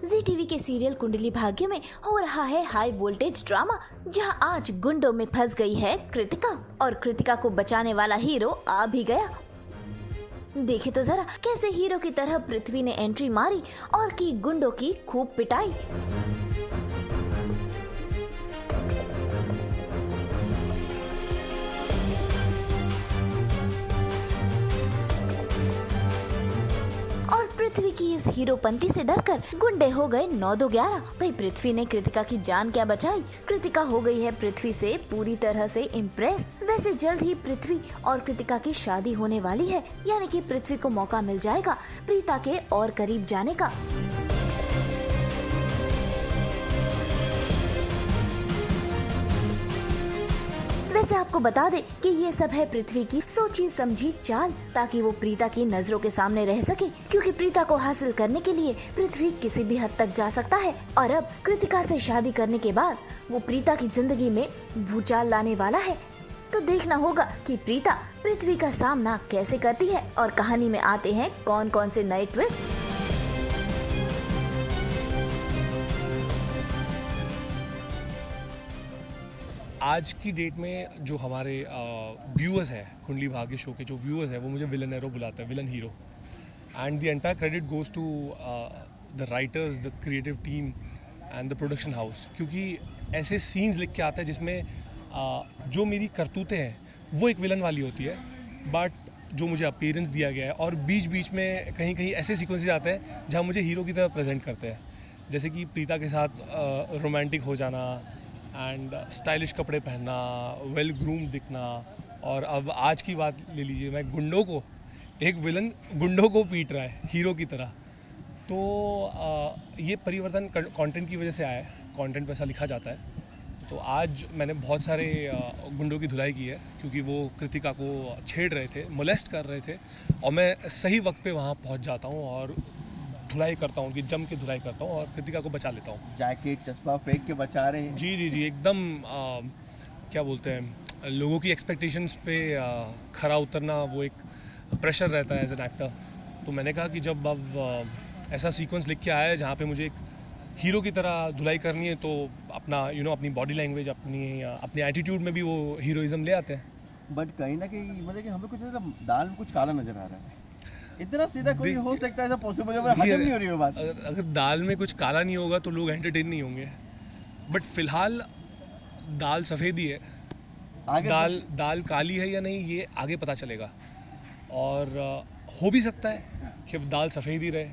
जी TV के serial Kundali Bhagya में हो रहा है हाई वोल्टेज ड्रामा, जहां आज गुंडों में फंस गई है कृतिका और कृतिका को बचाने वाला हीरो आ भी गया। देखे तो जरा कैसे हीरो की तरह पृथ्वी ने एंट्री मारी और की गुंडों की खूब पिटाई। पृथ्वी की इस हीरोपंती से डरकर गुंडे हो गए 9-2-11। भाई पृथ्वी ने कृतिका की जान क्या बचाई। कृतिका हो गई है पृथ्वी से पूरी तरह से इम्प्रेस। वैसे जल्द ही पृथ्वी और कृतिका की शादी होने वाली है, यानी कि पृथ्वी को मौका मिल जाएगा प्रीता के और करीब जाने का। वैसे आपको बता दे कि ये सब है पृथ्वी की सोची समझी चाल, ताकि वो प्रीता की नजरों के सामने रह सके, क्योंकि प्रीता को हासिल करने के लिए पृथ्वी किसी भी हद तक जा सकता है। और अब कृतिका से शादी करने के बाद वो प्रीता की जिंदगी में भूचाल लाने वाला है। तो देखना होगा कि प्रीता पृथ्वी का सामना कैसे करती है और कहानी में आते हैं कौन कौन से नए ट्विस्ट। आज की डेट में जो हमारे व्यूअर्स हैं कुंडली भाग्य शो के जो व्यूअर्स हैं वो मुझे विलन हीरो बुलाते हैं, villain hero. And the entire credit goes to the writers, the creative team and the production house, क्योंकि ऐसे सीन्स लिख के आते हैं जिसमें जो मेरी करतूतें हैं वो एक विलन वाली होती है, बट जो मुझे अपीयरेंस दिया गया है और बीच बीच में कहीं कहीं ऐसे सीक्वेंसेस आते हैं जहाँ मुझे हीरो की तरह प्रेजेंट करते हैं, जैसे कि प्रीता के साथ रोमांटिक हो जाना एंड स्टाइलिश कपड़े पहनना, वेल ग्रूम दिखना। और अब आज की बात ले लीजिए, मैं गुंडों को, एक विलन गुंडों को पीट रहा है हीरो की तरह। तो ये परिवर्तन कंटेंट की वजह से आया है, कंटेंट वैसा लिखा जाता है। तो आज मैंने बहुत सारे गुंडों की धुलाई की है, क्योंकि वो कृतिका को छेड़ रहे थे, मोलेस्ट कर रहे थे, और मैं सही वक्त पे वहाँ पहुँच जाता हूँ और धुलाई करता हूँ, उनकी जम के धुलाई करता हूँ और कृतिका को बचा लेता हूँ। जैकेट चश्मा फेंक के बचा रहे हैं। जी एकदम क्या बोलते हैं, लोगों की एक्सपेक्टेशंस पे खरा उतरना वो एक प्रेशर रहता है एज एन एक्टर। तो मैंने कहा कि जब अब ऐसा सीक्वेंस लिख के आया है जहाँ पे मुझे एक हीरो की तरह धुलाई करनी है, तो अपना अपनी बॉडी लैंग्वेज, अपनी एटीट्यूड में भी वो हीरोइज्म ले आते हैं। बट कहीं ना कहीं मतलब कि हमें कुछ दाल में कुछ काला नजर आ रहा है। इतना सीधा कोई हो सकता है, ऐसा पॉसिबल है? हजम नहीं हो रही है बात। अगर दाल में कुछ काला नहीं होगा तो लोग एंटरटेन नहीं होंगे, बट फिलहाल दाल सफ़ेद ही है। दाल काली है या नहीं ये आगे पता चलेगा। और हो भी सकता है कि दाल सफ़ेद ही रहे,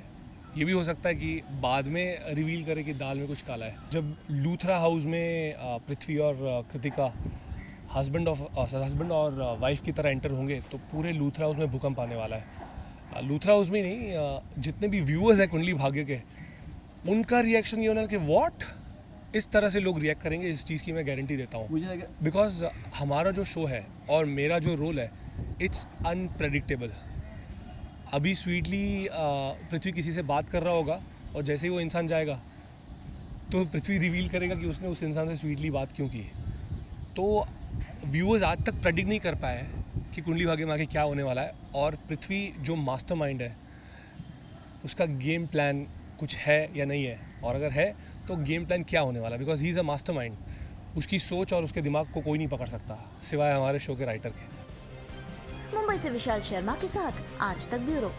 ये भी हो सकता है कि बाद में रिवील करे कि दाल में कुछ काला है। जब लूथरा हाउस में पृथ्वी और कृतिका हस्बैंड और वाइफ की तरह एंटर होंगे तो पूरे लूथरा हाउस में भूकंप आने वाला है। लूथरा हाउस में नहीं, जितने भी व्यूअर्स हैं कुंडली भाग्य के, उनका रिएक्शन ये होना कि व्हाट, इस तरह से लोग रिएक्ट करेंगे, इस चीज़ की मैं गारंटी देता हूँ। बिकॉज हमारा जो शो है और मेरा जो रोल है, इट्स अनप्रेडिक्टेबल। अभी स्वीटली पृथ्वी किसी से बात कर रहा होगा और जैसे ही वो इंसान जाएगा तो पृथ्वी रिवील करेगा कि उसने उस इंसान से स्वीटली बात क्यों की। तो व्यूअर्स आज तक प्रेडिक्ट नहीं कर पाए कि कुंडली भाग्य में आगे क्या होने वाला है, और पृथ्वी जो मास्टरमाइंड है उसका गेम प्लान कुछ है या नहीं है, और अगर है तो गेम प्लान क्या होने वाला है, because he is a mastermind. उसकी सोच और उसके दिमाग को कोई नहीं पकड़ सकता सिवाय हमारे शो के राइटर के। मुंबई से विशाल शर्मा के साथ आज तक ब्यूरो।